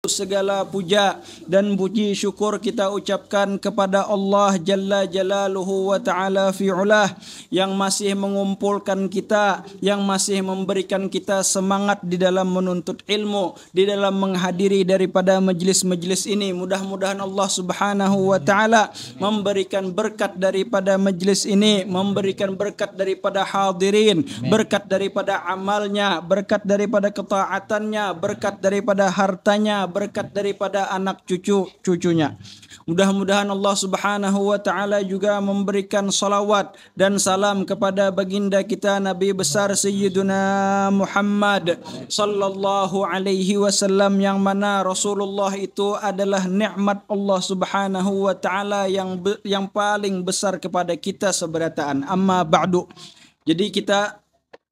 Segala puja dan puji syukur kita ucapkan kepada Allah Jalla Jalaluhu wa Ta'ala fi'ulah, yang masih mengumpulkan kita, yang masih memberikan kita semangat di dalam menuntut ilmu, di dalam menghadiri daripada majlis-majlis ini. Mudah-mudahan Allah Subhanahu wa Ta'ala memberikan berkat daripada majlis ini, memberikan berkat daripada hadirin, berkat daripada amalnya, berkat daripada ketaatannya, berkat daripada hartanya, berkat daripada anak cucunya. Mudah-mudahan Allah Subhanahu wa Ta'ala juga memberikan salawat dan salam kepada baginda kita Nabi besar Sayyiduna Muhammad sallallahu alaihi wasallam, yang mana Rasulullah itu adalah nikmat Allah Subhanahu wa Ta'ala yang paling besar kepada kita seberataan. Amma ba'du. Jadi kita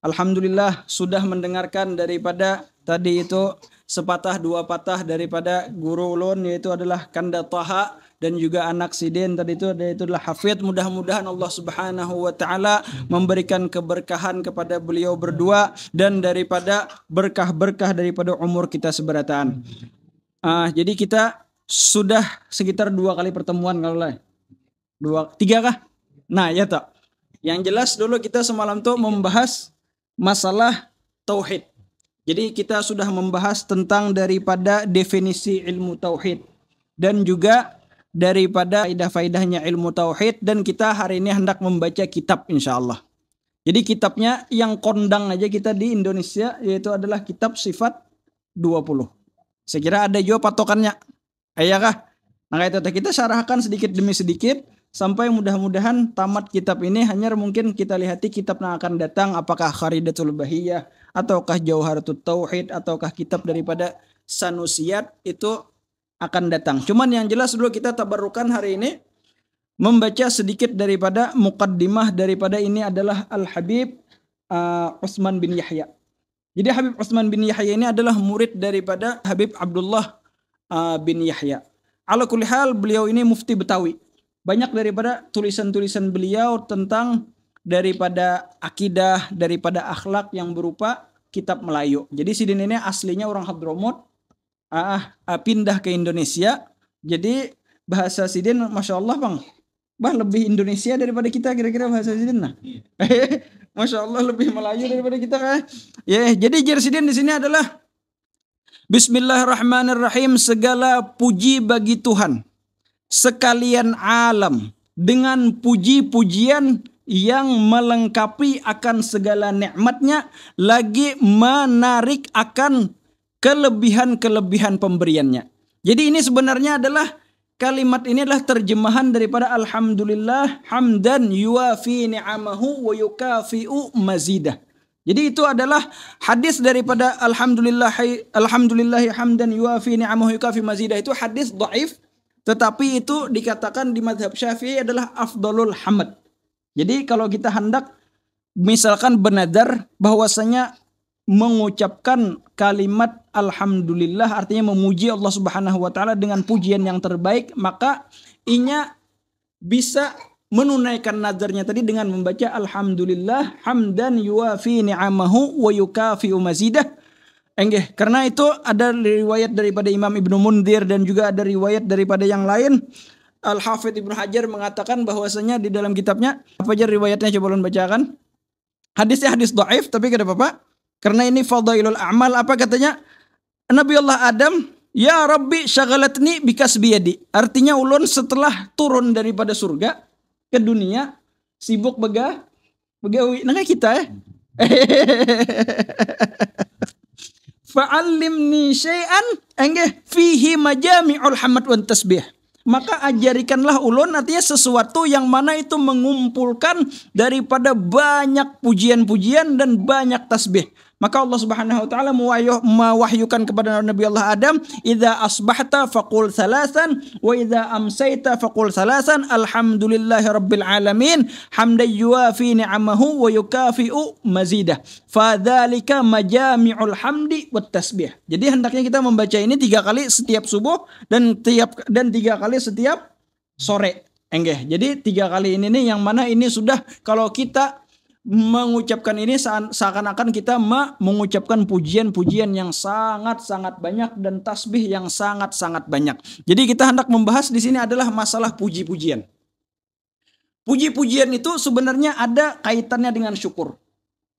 alhamdulillah sudah mendengarkan daripada tadi itu sepatah dua patah daripada guru ulun, yaitu adalah Kanda Taha dan juga anak Sidin tadi itu adalah Hafidh. Mudah-mudahan Allah Subhanahu wa Ta'ala memberikan keberkahan kepada beliau berdua dan daripada berkah-berkah daripada umur kita seberataan. Jadi kita sudah sekitar 2 kali pertemuan kalau lah. 3 kah? Nah, ya tak. Yang jelas dulu kita semalam tuh membahas masalah tauhid. Jadi kita sudah membahas tentang daripada definisi ilmu tauhid dan juga daripada faidah-faidahnya ilmu tauhid, dan kita hari ini hendak membaca kitab insyaallah. Jadi kitabnya yang kondang aja kita di Indonesia, yaitu adalah kitab Sifat 20. Saya kira ada juga patokannya. Ayakah? Nah itu kita syarahkan sedikit demi sedikit sampai mudah-mudahan tamat kitab ini. Hanya mungkin kita lihati kitab yang akan datang, apakah Kharidatul Bahiyah ataukah Jauharatut Tauhid ataukah kitab daripada Sanusiyat, itu akan datang. Cuman yang jelas dulu kita tabarukan hari ini membaca sedikit daripada muqaddimah daripada ini adalah Al-Habib Utsman bin Yahya. Jadi Habib Utsman bin Yahya ini adalah murid daripada Habib Abdullah bin Yahya. Ala kulli hal beliau ini mufti Betawi. Banyak daripada tulisan-tulisan beliau tentang daripada akidah, daripada akhlak yang berupa kitab Melayu. Jadi Sidin ini aslinya orang Hadramut, pindah ke Indonesia. Jadi bahasa Sidin Masya Allah bang, lebih Indonesia daripada kita kira-kira bahasa Sidin nah. Masya Allah lebih Melayu daripada kita kan. Ya, jadi jar Sidin di sini adalah Bismillahirrahmanirrahim, segala puji bagi Tuhan sekalian alam dengan puji-pujian yang melengkapi akan segala nikmatnya, lagi menarik akan kelebihan-kelebihan pemberiannya. Jadi ini sebenarnya adalah kalimat ini adalah terjemahan daripada Alhamdulillah hamdan yuafi ni'amahu wa yukafi'u mazidah. Jadi itu adalah hadis daripada Alhamdulillahi hamdan yuafi ni'amahu yukafi mazidah. Itu hadis dhaif, tetapi itu dikatakan di mazhab Syafi'i adalah afdalul hamd. Jadi kalau kita hendak misalkan benadar bahwasanya mengucapkan kalimat alhamdulillah artinya memuji Allah Subhanahu wa Ta'ala dengan pujian yang terbaik, maka inya bisa menunaikan nazarnya tadi dengan membaca alhamdulillah hamdan yuafi ni'amahu wa yukafi'u mazidah. Karena itu ada riwayat daripada Imam Ibnu Mundzir dan juga ada riwayat daripada yang lain. Al-Hafidh Ibnu Hajar mengatakan bahwasanya di dalam kitabnya, apa aja riwayatnya coba ulun bacakan. Hadisnya hadis dhaif tapi kada apa-apa. Karena ini fadailul a'mal, apa katanya? Nabi Allah Adam, ya Rabbi syaghalatni bikasbiyadi. Artinya ulun setelah turun daripada surga ke dunia sibuk begawi. Nah kita ya. Fa'allimni syai'an fihi majami'ul hamd wan tasbih. Maka ajarikanlah ulun, artinya sesuatu yang mana itu mengumpulkan daripada banyak pujian-pujian dan banyak tasbih. Maka Allah Subhanahu wa Ta'ala mewahyukan kepada Nabi Allah Adam, idza asbahta faqul salasan wa idza amsayta faqul salasan alhamdulillahi rabbil alamin hamdan yuafi ni'amahu wa yukafi'u mazidah. Fadzalika majami'ul hamdi wat tasbih. Jadi hendaknya kita membaca ini 3 kali setiap subuh dan 3 kali setiap sore. Jadi 3 kali ini nih yang mana ini sudah kalau kita mengucapkan ini seakan-akan kita mengucapkan pujian-pujian yang sangat-sangat banyak dan tasbih yang sangat-sangat banyak. Jadi kita hendak membahas di sini adalah masalah puji-pujian. Puji-pujian itu sebenarnya ada kaitannya dengan syukur.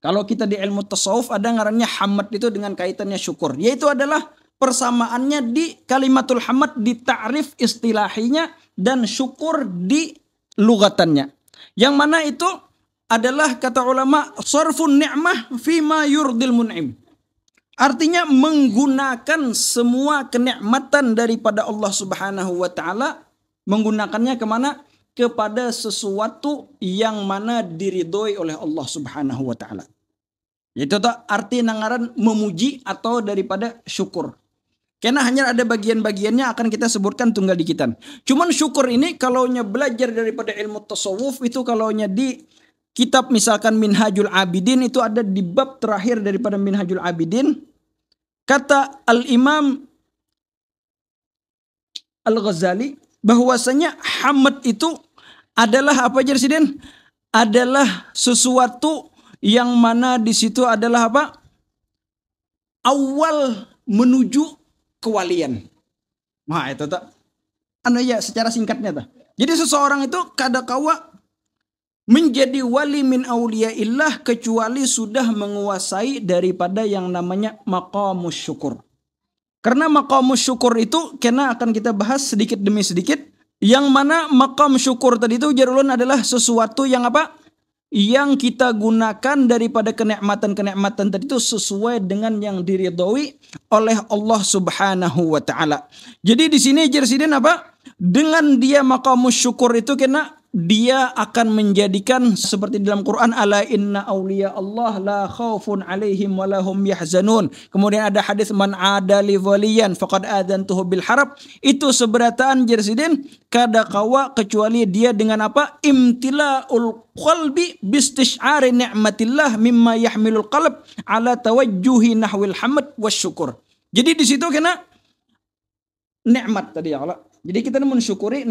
Kalau kita di ilmu tasawuf ada ngarannya hamd itu dengan kaitannya syukur. Yaitu adalah persamaannya di kalimatul hamd di ta'rif istilahinya dan syukur di lugatannya. Yang mana itu adalah kata ulama sarfun ni'mah fima yurdil mun'im. Artinya menggunakan semua kenikmatan daripada Allah Subhanahu wa taala, menggunakannya kemana? Kepada sesuatu yang mana diridhoi oleh Allah Subhanahu wa taala. Itu arti nangaran memuji atau daripada syukur. Karena hanya ada bagian-bagiannya akan kita sebutkan tunggal dikitan. Cuman syukur ini kalaunya belajar daripada ilmu tasawuf itu kalaunya di kitab misalkan Minhajul Abidin itu ada di bab terakhir daripada Minhajul Abidin. Kata Al-Imam Al-Ghazali bahwasanya hamd itu adalah apa Jersiden? Adalah sesuatu yang mana di situ adalah apa? Awal menuju kewalian. Nah itu tak. Ya secara singkatnya tak. Jadi seseorang itu kadakawa menjadi wali min auliyaillah kecuali sudah menguasai daripada yang namanya maqamus syukur. Karena maqamus syukur itu kena akan kita bahas sedikit demi sedikit. Yang mana maqam syukur tadi itu jarulun adalah sesuatu yang apa? Yang kita gunakan daripada kenikmatan-kenikmatan tadi itu sesuai dengan yang diridhoi oleh Allah Subhanahu wa taala. Jadi di sini Jersiden apa? Dengan dia maqamus syukur itu kena dia akan menjadikan seperti dalam Quran ala inna awliya Allah la khaufun alaihim wa lahum yahzanun. Kemudian ada hadis man adali waliyan faqad adantuhu bil harab. Itu seberataan Jersiden kada kawa kecuali dia dengan apa? Imtila'ul qalbi bistish'ari ni'matillah mimma yahmilul qalb ala tawajjuhi nahwil hamd wasyukur. Jadi di situ kena nikmat tadi ya Allah. Jadi kita mensyukuri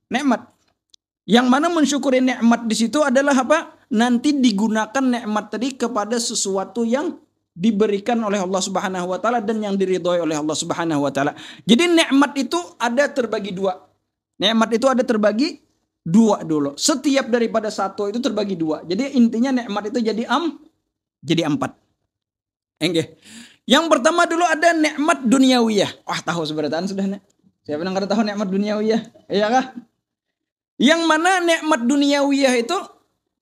nikmat. Yang mana mensyukuri nikmat di situ adalah apa? Nanti digunakan nikmat tadi kepada sesuatu yang diberikan oleh Allah Subhanahu wa taala dan yang diridhoi oleh Allah Subhanahu wa taala. Jadi nikmat itu ada terbagi dua. Nikmat itu ada terbagi dua dulu. Setiap daripada satu itu terbagi dua. Jadi intinya nikmat itu jadi empat. Enggak. Yang pertama dulu ada nikmat duniawiyah. Wah tahu seberataan sudah nek. Siapa yang kada tahu nikmat duniawiyah? Iya kah? Yang mana nikmat duniawiyah itu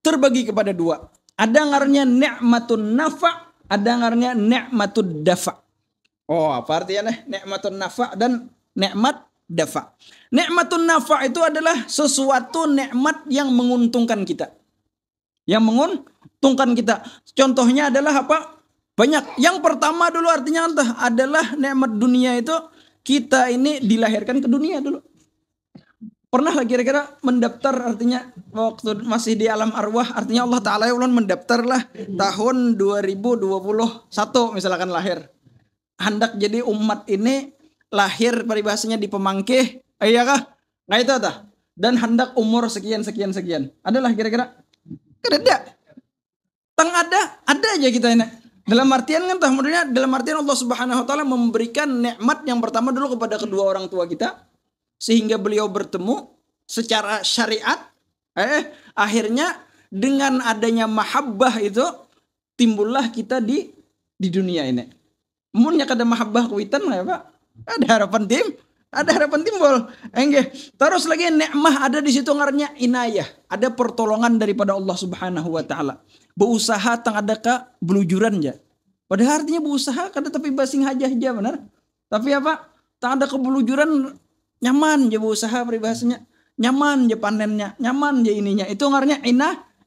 terbagi kepada dua. Ada ngarannya nikmatun nafa, ada ngarannya nikmatud dafa. Oh, apa artinya nikmatun nafa dan nikmat dafa. Nikmatun nafa itu adalah sesuatu nikmat yang menguntungkan kita. Yang menguntungkan kita. Contohnya adalah apa? Banyak. Yang pertama dulu artinya adalah nikmat dunia itu kita ini dilahirkan ke dunia dulu. Pernah lah kira-kira mendaftar artinya waktu masih di alam arwah artinya Allah Ta'ala ya ulun mendaftar lah tahun 2021 misalkan lahir. Hendak jadi umat ini lahir peribahasanya di pemangkih. Iya kah? Nggak itu tah? Dan hendak umur sekian. Adalah kira-kira? Kada. Tang ada aja kita ini. Dalam artian kan tah maksudnya dalam artian Allah Subhanahu wa taala memberikan nikmat yang pertama dulu kepada kedua orang tua kita. Sehingga beliau bertemu secara syariat. Akhirnya dengan adanya mahabbah itu timbullah kita di dunia ini. Munnya kada mahabbah kuitan ya Pak. Ada harapan timbul. Enggak. Terus lagi nikmah ada di situ ngarannya inayah. Ada pertolongan daripada Allah Subhanahu wa taala. Berusaha tang adakah belujuran ya. Padahal artinya berusaha kada tapi basing haja benar. Tapi apa? Tang ada kebelujuran nyaman je berusaha peribahasanya, nyaman je panennya, nyaman je ininya. Itu ngarannya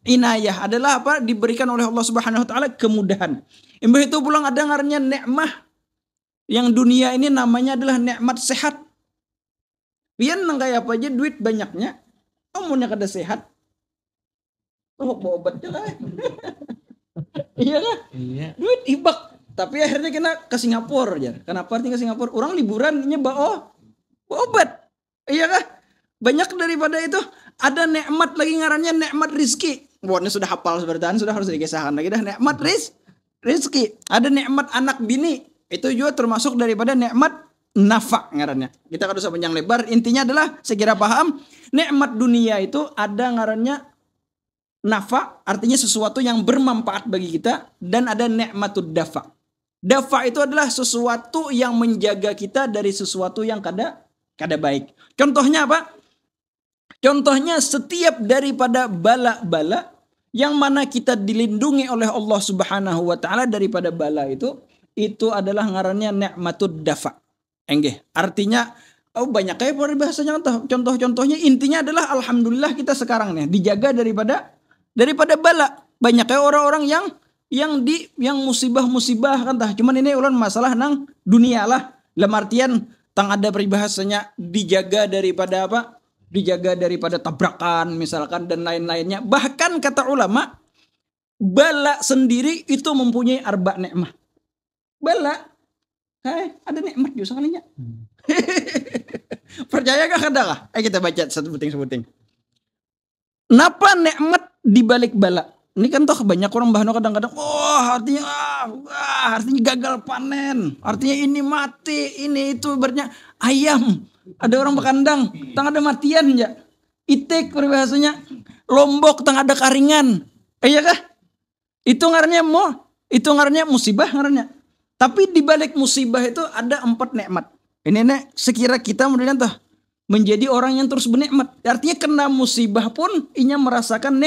inayah adalah apa? Diberikan oleh Allah Subhanahu wa taala kemudahan. Imbah itu pulang ada ngarannya nikmah yang dunia ini namanya adalah nikmat sehat. Pian nang kayak apa aja duit banyaknya, amunnya kada sehat. Oh, bawa obat je lah. Iya kan? Iya. Duit ibak. Tapi akhirnya kena ke Singapura aja. Kenapa artinya ke Singapura? Orang liburannya obat. Iya kah? Banyak daripada itu ada nikmat lagi ngarannya nikmat rizki. buatnya sudah hafal seperti itu, sudah harus dikisahkan lagi dah. Nikmat rizki, ada nikmat anak bini, itu juga termasuk daripada nikmat nafa ngarannya. Kita kan usah panjang lebar, intinya adalah sekira paham, nikmat dunia itu ada ngarannya nafa, artinya sesuatu yang bermanfaat bagi kita, dan ada nikmatud dafa. Dafa itu adalah sesuatu yang menjaga kita dari sesuatu yang kada baik. Contohnya apa? Contohnya setiap daripada bala-bala yang mana kita dilindungi oleh Allah Subhanahu wa taala daripada bala itu adalah ngarannya nikmatud dafa. Enggih, artinya banyak kayak bahasanya contoh-contohnya, intinya adalah alhamdulillah kita sekarang nih dijaga daripada bala. Banyak kayak orang-orang yang musibah-musibah kan tah. Cuman ini ulan masalah nang dunia lah. Dalam artian tang ada peribahasanya dijaga daripada apa? Dijaga daripada tabrakan misalkan dan lain-lainnya. Bahkan kata ulama, bala sendiri itu mempunyai arba nikmah. Bala, ada nikmat juga sekalinya. Percaya kah kada kah? Ayo kita baca sebuting. Napa nikmat dibalik bala? Ini kan toh banyak orang bahano kadang-kadang, artinya gagal panen, artinya ini mati, ini itu ibaratnya ayam. Ada orang berkandang, tang ada matian ya. Itik peribahasanya, lombok tang ada karingan. Iya kah? Itu ngarannya musibah ngarannya. Tapi di balik musibah itu ada 4 nikmat. Ini sekira kita kemudian toh menjadi orang yang terus bernikmat. Artinya kena musibah pun inya merasakan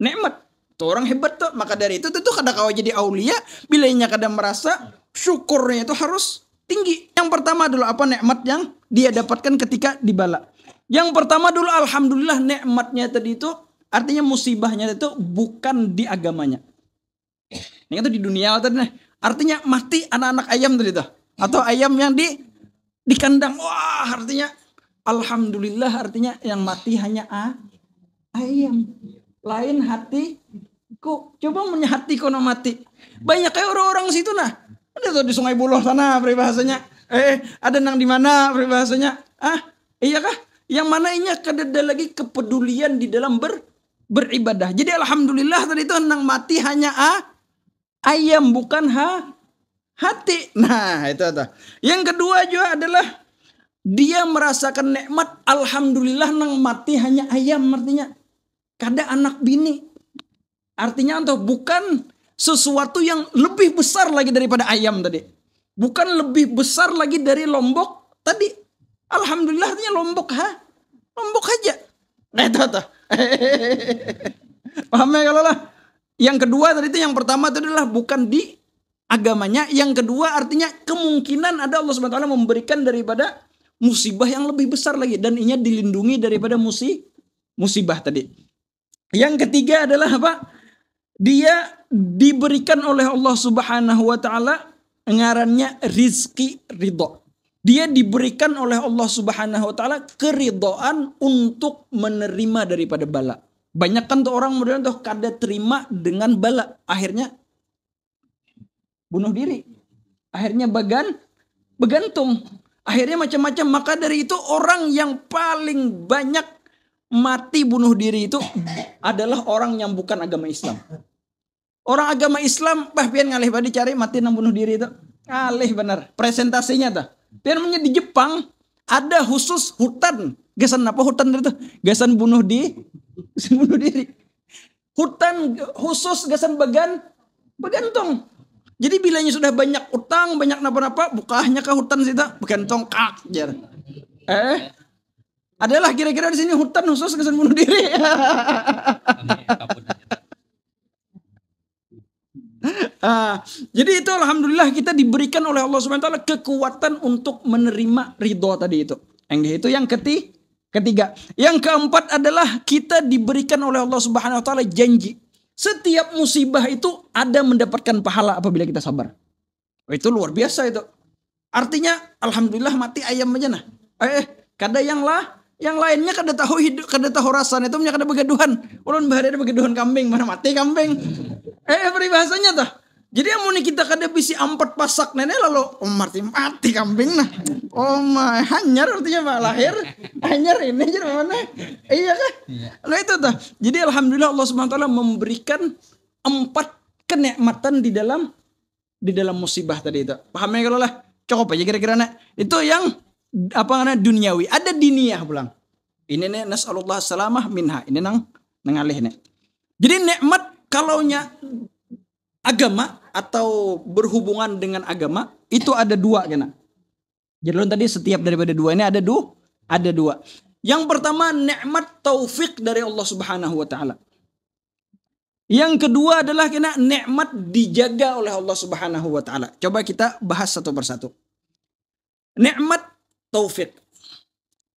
nikmat. Tuh orang hebat tuh. Maka dari itu kada kau jadi aulia bila inya kada merasa syukurnya itu harus tinggi. Yang pertama dulu apa nikmat yang dia dapatkan ketika dibala. Yang pertama dulu alhamdulillah nikmatnya tadi itu artinya musibahnya itu bukan di agamanya. Ini itu di dunia tadi nih. Artinya mati anak-anak ayam tadi tuh. Atau ayam yang di kandang. Wah, artinya alhamdulillah, artinya yang mati hanya ayam. Lain hatiku. Coba punya hati kono mati. Banyak kayak orang-orang situ nah. Ada tuh di Sungai Buloh sana peribahasanya. Ada nang di mana peribahasanya? Iya kah? Yang mana inya kadada lagi kepedulian di dalam beribadah. Jadi alhamdulillah tadi itu nang mati hanya ayam bukan hati. Nah, itu. Yang kedua juga adalah dia merasakan nikmat alhamdulillah nang mati hanya ayam, artinya kada anak bini. Artinya untuk bukan sesuatu yang lebih besar lagi daripada ayam tadi. Bukan lebih besar lagi dari lombok tadi. Alhamdulillah artinya lombok aja. Nah, itu. Paham ya kalau lah? Yang kedua tadi itu, yang pertama itu adalah bukan di agamanya. Yang kedua artinya kemungkinan ada Allah SWT memberikan daripada musibah yang lebih besar lagi. Dan inya dilindungi daripada musibah tadi. Yang ketiga adalah apa? Dia diberikan oleh Allah Subhanahu wa taala ngarannya rizki ridho. Dia diberikan oleh Allah Subhanahu wa taala keridhaan untuk menerima daripada bala. Banyak kan tuh orang kemudian tuh kada terima dengan bala, akhirnya bunuh diri. Akhirnya begantung. Akhirnya macam-macam. Maka dari itu orang yang paling banyak mati bunuh diri itu adalah orang yang bukan agama Islam. Orang agama Islam pian ngalih badi cari mati nang bunuh diri itu. Alih benar. Presentasinya tuh. Pian punya di Jepang ada khusus hutan. Gasan apa hutan itu? Gasan bunuh diri. Hutan khusus gasan begantung. Jadi bilanya sudah banyak utang, banyak napa-napa, bukahnya ke hutan situ, begantung kak jar. Adalah kira-kira di sini hutan khusus gasan bunuh diri. Jadi itu alhamdulillah kita diberikan oleh Allah Subhanahu wa taala kekuatan untuk menerima ridho tadi itu. Itu yang ketiga. Yang keempat adalah kita diberikan oleh Allah Subhanahu wa taala janji. Setiap musibah itu ada mendapatkan pahala apabila kita sabar. Itu luar biasa itu. Artinya alhamdulillah mati ayam aja nah. Kada yang lainnya kada tahu hidup, kada tahu rasanya itu punya kada begaduhan. Ulun bahari ada begaduhan kambing, mana mati kambing. Peribahasanya tuh. Jadi amun kita kada bisi ampat pasak nenek lalu mati kambing nah. Hanyar artinya apa? Lahir hanyar ini jadi mana? Iya kan? Nah itu tuh. Jadi alhamdulillah Allah Subhanahu wa taala memberikan 4 kenikmatan di dalam musibah tadi itu. Paham ya kalau lah? Cukup aja kira-kira nak. Itu yang apa namanya duniawi. Ada diniyah pulang. Ini nih nasallallahu salamah minha. Ini nangalih nih. Jadi nikmat kalaunya agama atau berhubungan dengan agama itu ada 2 kena. Jadi tadi setiap daripada 2 ini ada 2. Yang pertama nikmat taufik dari Allah Subhanahu wa taala. Yang kedua adalah kena nikmat dijaga oleh Allah Subhanahu wa taala. Coba kita bahas satu persatu. Nikmat taufik.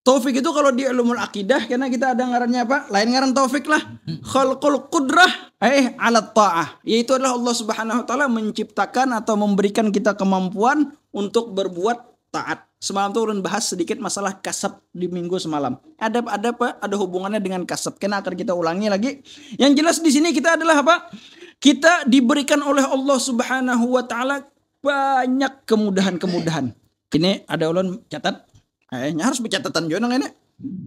Taufik itu kalau di ilmu akidah karena kita ada ngarannya apa? Lain ngaran taufik lah. Khalqul qudrah ala ta'ah. Yaitu adalah Allah Subhanahu wa taala menciptakan atau memberikan kita kemampuan untuk berbuat taat. Semalam tuh ulun bahas sedikit masalah kasab di minggu semalam. Ada apa? Ada hubungannya dengan kasab. Karena akan kita ulangi lagi. Yang jelas di sini kita adalah apa? Kita diberikan oleh Allah Subhanahu wa taala banyak kemudahan-kemudahan. Ini ada ulun catat. Harus bercatatan juga ini.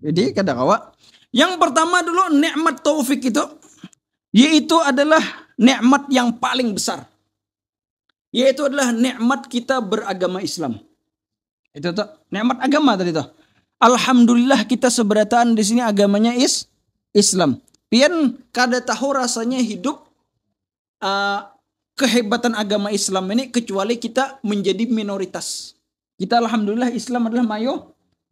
Jadi kada kawa. Yang pertama dulu nikmat taufik itu yaitu adalah nikmat yang paling besar. Yaitu adalah nikmat kita beragama Islam. Itu tuh nikmat agama tadi tuh. Alhamdulillah kita seberataan di sini agamanya Islam. Pian kada tahu rasanya hidup kehebatan agama Islam ini kecuali kita menjadi minoritas. Kita alhamdulillah Islam adalah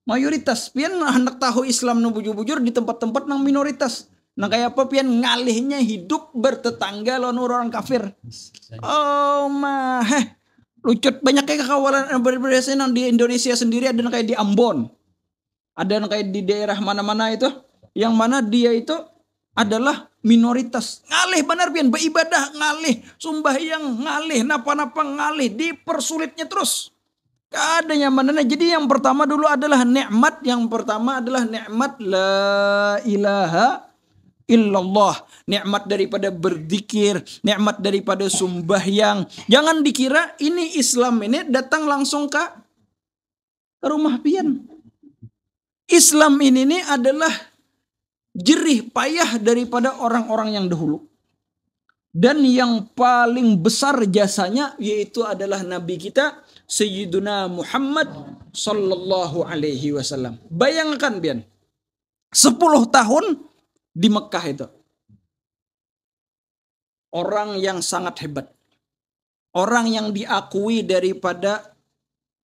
mayoritas. Pian hendak tahu Islam nu bujur-bujur di tempat-tempat nang minoritas. Nah kayak apa pian ngalihnya hidup bertetangga lawan orang kafir. Lucut banyak kayak kekawalan berbeda di Indonesia sendiri ada kayak di Ambon. Ada kayak di daerah mana-mana itu yang mana dia itu adalah minoritas. Ngalih benar pian beribadah ngalih, sembahyang ngalih, napa-napa ngalih, dipersulitnya terus. Ada nyamanannya. Jadi yang pertama dulu adalah nikmat. Yang pertama adalah nikmat la ilaha illallah. Nikmat daripada berzikir, nikmat daripada sembahyang. Jangan dikira ini Islam ini datang langsung ke rumah pian. Islam ini adalah jerih payah daripada orang-orang yang dahulu. Dan yang paling besar jasanya yaitu adalah Nabi kita Sayyiduna Muhammad sallallahu alaihi wasallam. Bayangkan pian 10 tahun di Mekah itu. Orang yang sangat hebat. Orang yang diakui daripada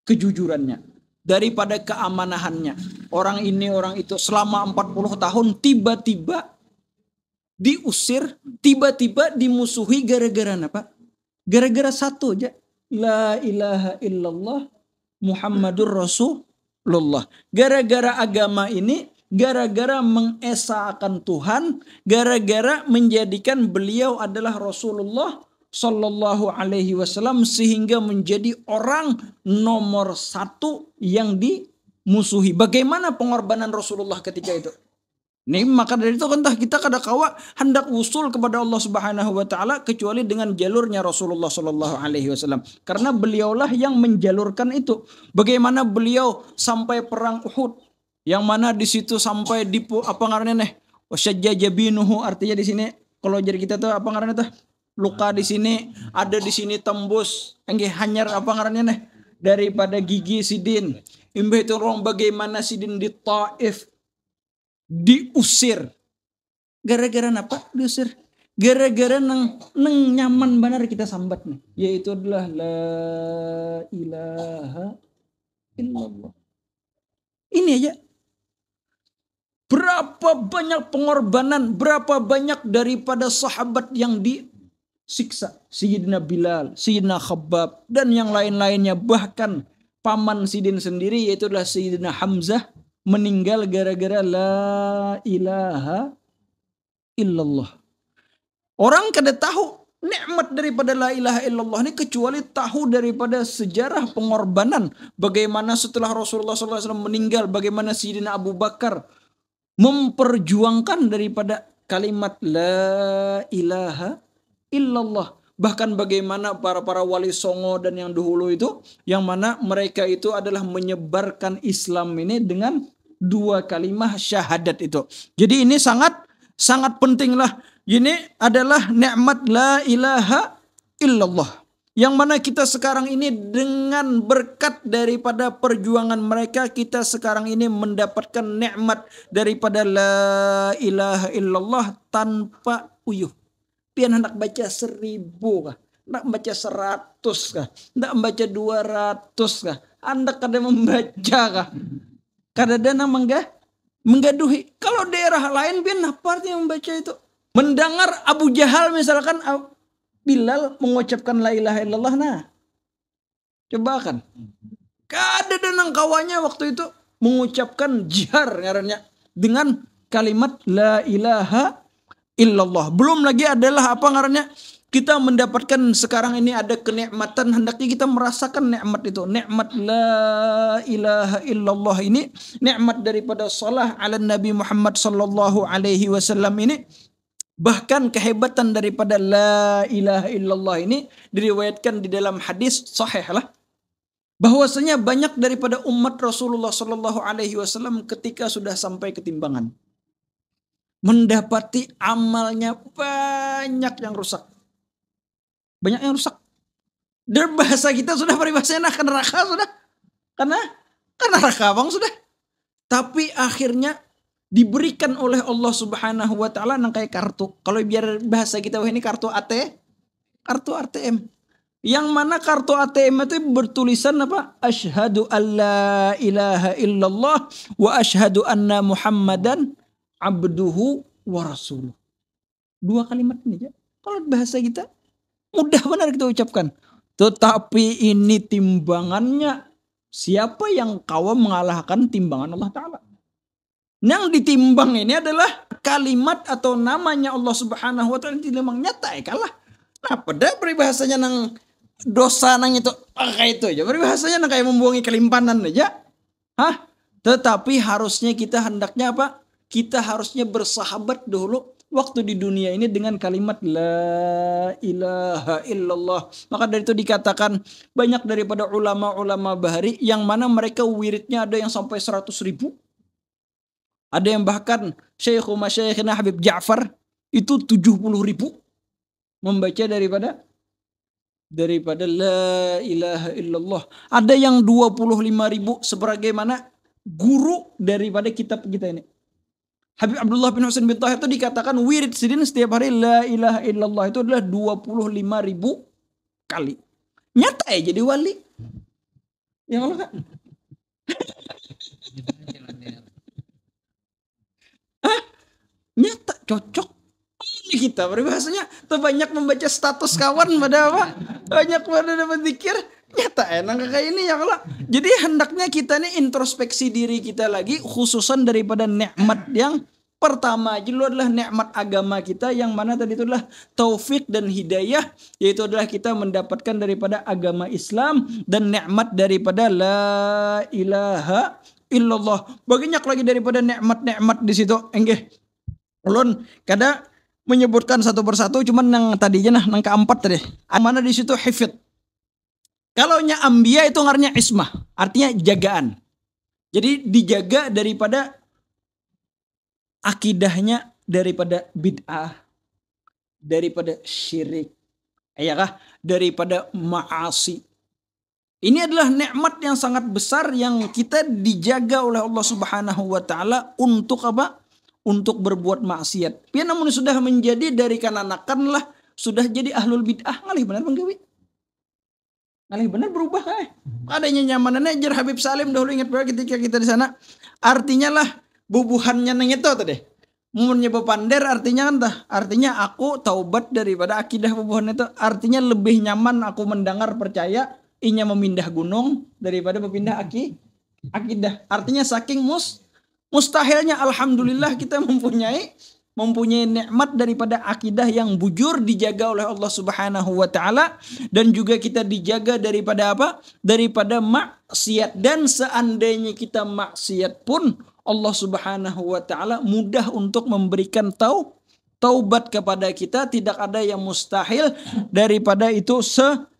kejujurannya, daripada keamanahannya. Orang ini orang itu selama 40 tahun tiba-tiba diusir, tiba-tiba dimusuhi gara-gara apa? Gara-gara satu aja. La ilaha illallah Muhammadur Rasulullah. Gara-gara agama ini, gara-gara mengesahkan Tuhan, gara-gara menjadikan beliau adalah Rasulullah sallallahu alaihi wasallam sehingga menjadi orang nomor 1 yang dimusuhi. Bagaimana pengorbanan Rasulullah ketika itu? Nih maka dari itu kan kita kada kawa hendak usul kepada Allah Subhanahu wa taala kecuali dengan jalurnya Rasulullah sallallahu alaihi wasallam. Karena beliaulah yang menjalurkan itu. Bagaimana beliau sampai perang Uhud yang mana di situ sampai di apa ngarannya nih? Wasyajjabinuhu artinya di sini kalau jadi kita tuh apa ngarannya tuh? Luka di sini, ada di sini tembus. Enggih hanyar apa ngarannya nih? Daripada gigi Sidin. Imbah itu orang bagaimana Sidin di Taif diusir. Gara-gara apa? Diusir. Gara-gara nang nyaman benar kita sambat nih. Yaitu adalah la ilaha illallah. Ini aja. Berapa banyak pengorbanan, berapa banyak daripada sahabat yang disiksa. Sayyidina Bilal, Sayyidina Khabbab, dan yang lain-lainnya. Bahkan paman Sidin sendiri yaitu adalah Sayyidina Hamzah meninggal gara-gara la ilaha illallah. Orang kada tahu nikmat daripada la ilaha illallah ini kecuali tahu daripada sejarah pengorbanan. Bagaimana setelah Rasulullah SAW meninggal, bagaimana Sayyidina Abu Bakar memperjuangkan daripada kalimat la ilaha illallah. Bahkan bagaimana para wali songo dan yang dahulu itu, yang mana mereka itu adalah menyebarkan Islam ini dengan 2 kalimat syahadat itu. Jadi ini sangat penting lah. Ini adalah nikmat la ilaha illallah. Yang mana kita sekarang ini dengan berkat daripada perjuangan mereka, kita sekarang ini mendapatkan nikmat daripada la ilaha illallah tanpa uyuh. Pian hendak baca 1000 kah? Hendak baca 100 kah? Hendak baca 200 kah? Anda kada membaca kah? Kada dana menggaduhi. Kalau daerah lain pian apa artinya membaca itu? Mendengar Abu Jahal misalkan Bilal mengucapkan la ilaha illallah, nah coba kan. Kada danang kawannya waktu itu mengucapkan jihar ngarannya dengan kalimat la ilaha illallah. Belum lagi adalah apa ngarannya, kita mendapatkan sekarang ini ada kenikmatan, hendaknya kita merasakan nikmat itu. Nikmat la ilaha illallah ini, nikmat daripada salah ala Nabi Muhammad sallallahu alaihi wasallam ini. Bahkan kehebatan daripada la ilaha illallah ini diriwayatkan di dalam hadis sahih lah, bahwasanya banyak daripada umat Rasulullah sallallahu alaihi wasallam ketika sudah sampai ke timbangan mendapati amalnya banyak yang rusak. Banyak yang rusak. Dan bahasa kita sudah peribahasanya nak neraka sudah. Karena neraka bang sudah. Tapi akhirnya diberikan oleh Allah Subhanahu wa taala nang kayak kartu. Kalau biar bahasa kita ini kartu ATM. Yang mana kartu ATM itu bertulisan apa? Asyhadu alla ilaha illallah wa asyhadu anna Muhammadan abduhu wa rasuluh. 2 kalimat ini ya. Kalau bahasa kita mudah benar kita ucapkan. Tetapi ini timbangannya, siapa yang kawan mengalahkan timbangan Allah Ta'ala? Yang ditimbang ini adalah kalimat atau namanya Allah Subhanahu wa taala, ditimbang nyata kalah. Nah, pada peribahasanya nang dosa nang itu kayak itu aja. Peribahasanya nang kayak membuangi kelimpanan aja. Tetapi harusnya kita hendaknya apa? Kita harusnya bersahabat dulu waktu di dunia ini dengan kalimat la ilaha illallah. Maka dari itu dikatakan banyak daripada ulama-ulama bahari yang mana mereka wiridnya ada yang sampai 100.000. Ada yang bahkan Syekhu Masyayikhina Habib Ja'far itu 70.000 membaca daripada la ilaha illallah. Ada yang 25.000 sebagaimana guru daripada kitab kita ini. Habib Abdullah bin Husain bin Tahir itu dikatakan wirid sidin setiap hari la ilaha illallah itu adalah 25.000 kali. Nyata ya jadi wali. Ya Allah kan? Nyata cocok kita peribahasanya tuh banyak membaca status kawan pada apa, banyak pada dapat zikir, nyata enak kayak ini ya Allah. Jadi hendaknya kita ini introspeksi diri kita lagi, khususan daripada nikmat yang pertama aja dulu adalah nikmat agama kita, yang mana tadi itu adalah taufik dan hidayah, yaitu adalah kita mendapatkan daripada agama Islam dan nikmat daripada la ilaha illallah. Banyak lagi daripada nikmat-nikmat di situ. Enggih. Ulun kada menyebutkan satu persatu, cuman yang tadinya nang keempat tadi. Mana di situ hifid. Kalau nya ambia itu ngarnya ismah, artinya jagaan. Jadi dijaga daripada akidahnya, daripada bid'ah, daripada syirik, ya kah? Daripada ma'asi. Ini adalah nikmat yang sangat besar yang kita dijaga oleh Allah Subhanahu wa taala untuk apa? Untuk berbuat maksiat. Pian namun sudah menjadi dari kananakan lah, sudah jadi ahlul bid'ah, ngalih benar menggawi. Ngalih benar berubah adanya nyamanannya jar Habib Salim dahulu, ingat bahwa ketika kita di sana, artinya lah bubuhannya nang itu tadi. Umurnya bepander artinya kan dah. Artinya aku taubat daripada akidah bubuhan itu. Artinya lebih nyaman aku mendengar percaya inya memindah gunung daripada berpindah akidah. Artinya saking mustahilnya alhamdulillah kita mempunyai nikmat daripada akidah yang bujur dijaga oleh Allah Subhanahu wa taala, dan juga kita dijaga daripada apa? Daripada maksiat. Dan seandainya kita maksiat pun Allah Subhanahu wa taala mudah untuk memberikan taubat kepada kita, tidak ada yang mustahil daripada itu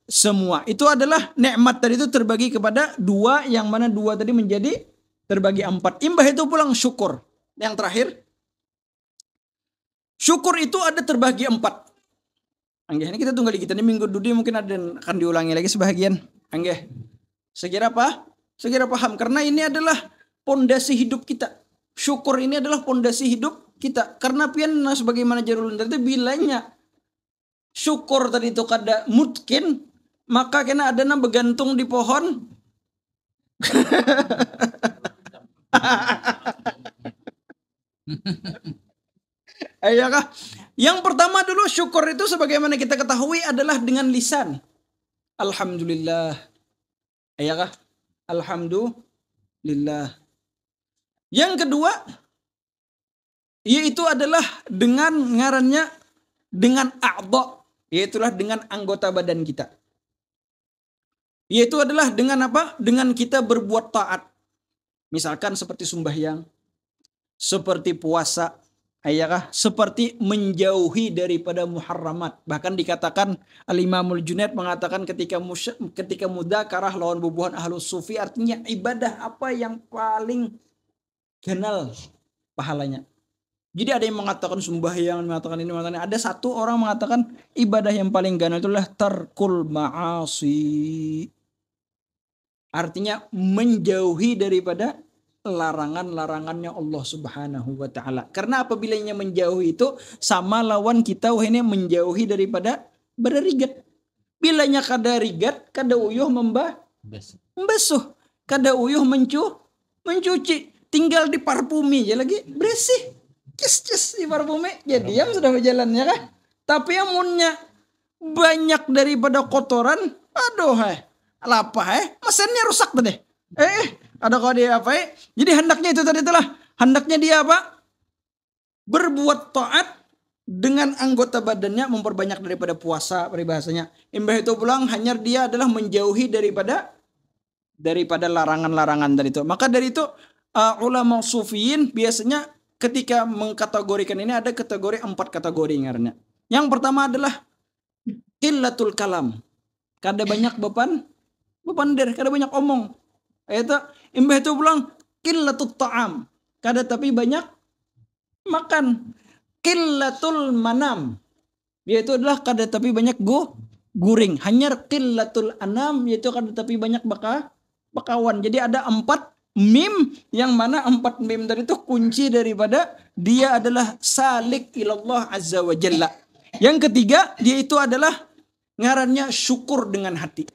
semua. Itu adalah nikmat tadi itu terbagi kepada dua, yang mana dua tadi menjadi terbagi empat. Imbah itu pulang syukur. Yang terakhir, syukur itu ada terbagi empat. Anggih, ini kita tunggu kita ini minggu dudi mungkin ada akan diulangi lagi sebahagian. Anggih, sekira apa? Sekira paham, karena ini adalah pondasi hidup kita. Syukur ini adalah pondasi hidup kita. Karena pian sebagaimana jarul tadi bilanya syukur tadi itu kada mungkin, maka kena ada bergantung di pohon. Ayakah? Yang pertama dulu syukur itu sebagaimana kita ketahui adalah dengan lisan. Alhamdulillah. Ayakah? Alhamdulillah. Yang kedua yaitu adalah dengan ngarannya dengan a'dha, yaitulah dengan anggota badan kita. Yaitu adalah dengan apa? Dengan kita berbuat taat. Misalkan seperti sembahyang, seperti puasa, ayakah? Seperti menjauhi daripada muharramat. Bahkan dikatakan Al-Imamul Junaid mengatakan ketika mudzakarah lawan bubuhan ahlus sufi, artinya ibadah apa yang paling kenal pahalanya. Jadi ada yang mengatakan sembahyang, mengatakan ini, mengatakan ini. Ada satu orang mengatakan ibadah yang paling ganal itulah tarkul ma'asi. Artinya menjauhi daripada larangan-larangannya Allah Subhanahu wa taala. Karena apabila menjauhi itu sama lawan kita ini menjauhi daripada berrigat. Bilanya kada rigat, kada uyuh membasuh, kada uyuh mencuci, tinggal di parfumi aja lagi bersih. Cis di parfumi, ya diam sudah berjalan ya kan. Tapi yang munnya banyak daripada kotoran, aduh mesinnya rusak tadi. Ada kau dia apa? Jadi hendaknya itu tadi itulah. Hendaknya dia apa? Berbuat taat dengan anggota badannya, memperbanyak daripada puasa peribahasanya. Imbah itu pulang hanya dia adalah menjauhi daripada larangan-larangan dari itu. Maka dari itu ulama sufiyin biasanya ketika mengkategorikan ini ada kategori 4 kategori ngarannya. Yang pertama adalah qillatul kalam. Kada banyak beban kada banyak omong. Itu imbah itu pulang qillatul ta'am. Kada tapi banyak makan. Qillatul manam. Yaitu adalah kada tapi banyak guring. Hanya qillatul anam, yaitu kada tapi banyak bakawan. Jadi ada 4 mim, yang mana 4 mim dari itu kunci daripada dia adalah salik ilallah azza wa jalla. Yang ketiga dia itu adalah ngarannya syukur dengan hati.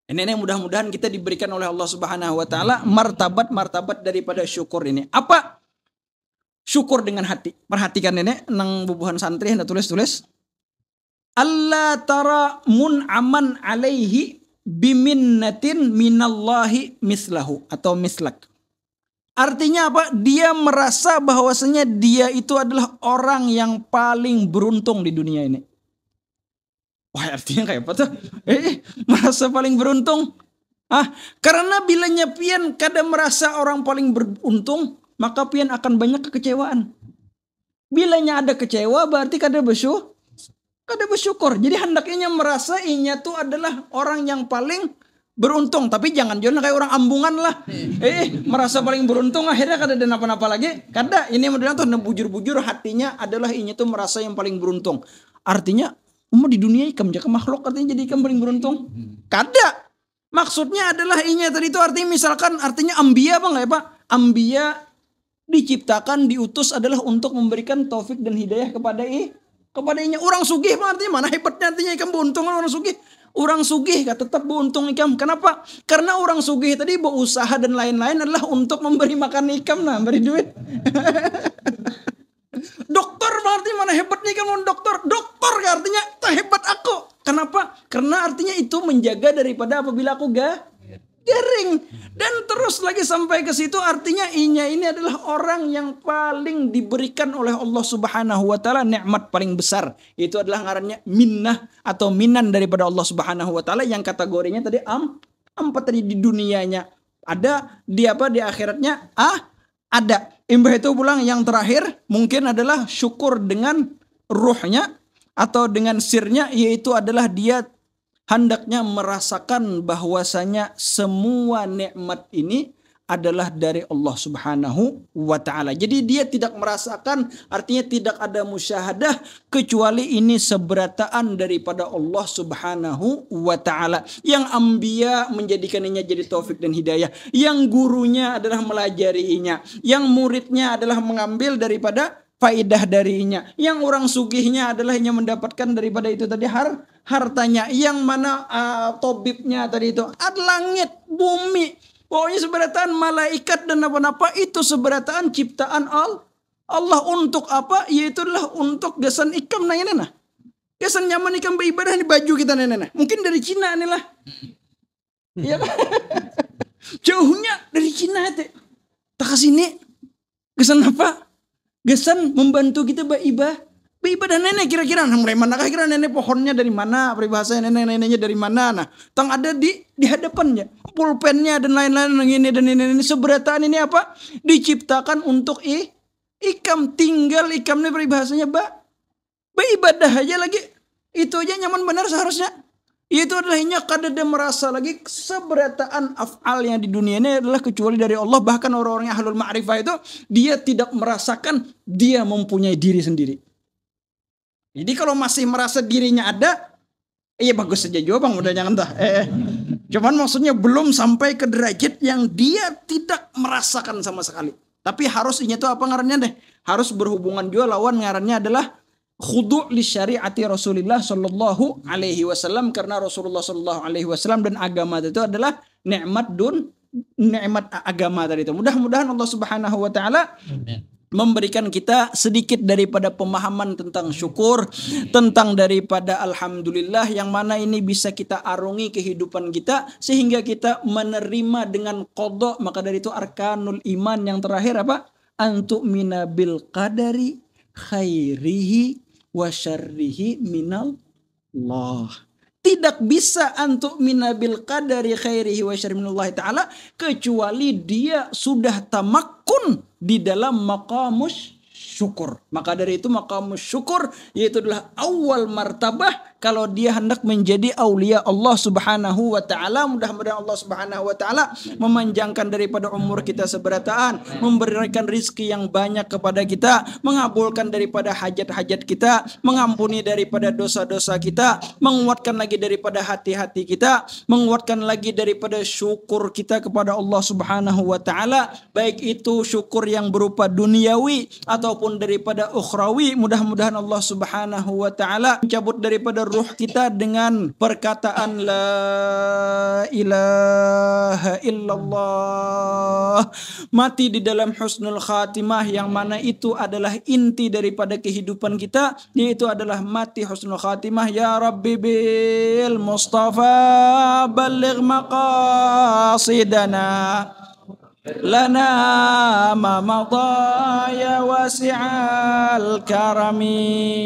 Ini mudah-mudahan kita diberikan oleh Allah Subhanahu wa taala martabat daripada syukur ini. Apa syukur dengan hati? Perhatikan ini nang bubuhan santri hendak tulis. Allah tara mun'aman alaihi biminnatin minallahi mislahu atau mislak. Artinya apa? Dia merasa bahwasanya dia itu adalah orang yang paling beruntung di dunia ini. Wah, artinya kayak apa tuh? Merasa paling beruntung. Karena bilanya pian kada merasa orang paling beruntung, maka pian akan banyak kekecewaan. Bilanya ada kecewa berarti kada bersyukur. Jadi hendaknya merasa inya tuh adalah orang yang paling beruntung. Tapi jangan kayak orang ambungan lah. Merasa paling beruntung akhirnya kada ada napa-napa lagi. Kada, ini modelnya tuh bujur-bujur hatinya adalah inya tuh merasa yang paling beruntung. Artinya di dunia ikam jaka makhluk artinya jadi ikam paling beruntung. Kada. Maksudnya adalah inya tadi itu artinya misalkan artinya ambia apa enggak ya Pak? Ambia diciptakan diutus adalah untuk memberikan taufik dan hidayah kepada inya. Orang sugih artinya mana hebatnya artinya ikam beruntung orang sugih. Orang sugih tetap beruntung ikam. Kenapa? Karena orang sugih tadi berusaha dan lain-lain adalah untuk memberi makan ikam, beri duit. Dokter berarti mana hebatnya kan dokter artinya tak hebat aku. Kenapa? Karena artinya itu menjaga daripada apabila aku garing. Dan terus lagi sampai ke situ artinya inya ini adalah orang yang paling diberikan oleh Allah Subhanahu wa taala nikmat paling besar. Itu adalah ngarannya minnah atau minan daripada Allah Subhanahu wa taala yang kategorinya tadi 4 tadi di dunianya. Ada di akhiratnya ada. Imbah itu pulang yang terakhir mungkin adalah syukur dengan ruhnya atau dengan sirnya, yaitu adalah dia hendaknya merasakan bahwasanya semua nikmat ini adalah dari Allah Subhanahu wa taala. Jadi dia tidak merasakan, artinya tidak ada musyahadah kecuali ini seberataan daripada Allah Subhanahu wa taala. Yang anbiya menjadikannya jadi taufik dan hidayah, yang gurunya adalah melajarinya, yang muridnya adalah mengambil daripada faidah darinya, yang orang sugihnya adalah hanya mendapatkan daripada itu tadi hartanya, yang mana tobibnya tadi itu langit, bumi. Pokoknya seberataan malaikat dan apa-apa itu seberataan ciptaan Allah untuk apa? Yaitu adalah untuk gasan ikam nanya nana. Gasan nyaman ikam beribadah di baju kita nana. Mungkin dari Cina nih lah. Ya. Jauhnya dari Cina itu. Tak kesini. Gasan apa? Gasan membantu kita beribadah. Beribadah nenek kira-kira mulai mana kira nenek pohonnya dari mana, peribahasa neneknya dari mana. Nah, tang ada di hadapannya, pulpennya dan lain-lain ini seberataan ini apa? Diciptakan untuk ikam, tinggal ikamnya peribahasanya beribadah aja lagi. Itu aja nyaman benar seharusnya. Itu adalah hanya kadada merasa lagi seberataan af'al yang di dunia ini adalah kecuali dari Allah. Bahkan orang-orang yang ahlul ma'rifah itu dia tidak merasakan dia mempunyai diri sendiri. Jadi kalau masih merasa dirinya ada, iya bagus saja juga bang, udah jangan dah. Cuman maksudnya belum sampai ke derajat yang dia tidak merasakan sama sekali. Tapi harus ini tuh apa ngarannya deh? Harus berhubungan juga lawan ngarannya adalah khudu' li syariati Rasulullah sallallahu alaihi wasallam, karena Rasulullah sallallahu alaihi wasallam dan agama itu adalah nikmat agama tadi itu. Mudah-mudahan Allah Subhanahu wa taala memberikan kita sedikit daripada pemahaman tentang syukur, tentang daripada alhamdulillah, yang mana ini bisa kita arungi kehidupan kita sehingga kita menerima dengan qada. Maka dari itu arkanul iman yang terakhir apa? Antu'mina bil qadari khairihi wa syarrihi minallah. Tidak bisa antu'mina bil qadari khairihi wa syarrihi minallah ta'ala kecuali dia sudah tamakkun di dalam maqamus syukur. Maka dari itu maqamus syukur yaitu adalah awal martabah kalau dia hendak menjadi aulia Allah Subhanahu wa taala. Mudah-mudahan Allah Subhanahu wa taala memanjangkan daripada umur kita seberataan, memberikan rizki yang banyak kepada kita, mengabulkan daripada hajat-hajat kita, mengampuni daripada dosa-dosa kita, menguatkan lagi daripada hati-hati kita, menguatkan lagi daripada syukur kita kepada Allah Subhanahu wa taala, baik itu syukur yang berupa duniawi ataupun daripada ukhrawi. Mudah-mudahan Allah Subhanahu wa taala mencabut daripada ruh kita dengan perkataan la ilaha illallah, mati di dalam husnul khatimah, yang mana itu adalah inti daripada kehidupan kita, yaitu adalah mati husnul khatimah. Ya Rabbi bil Mustafa balligh maqasidana lana ma madha ya wasi'al karami.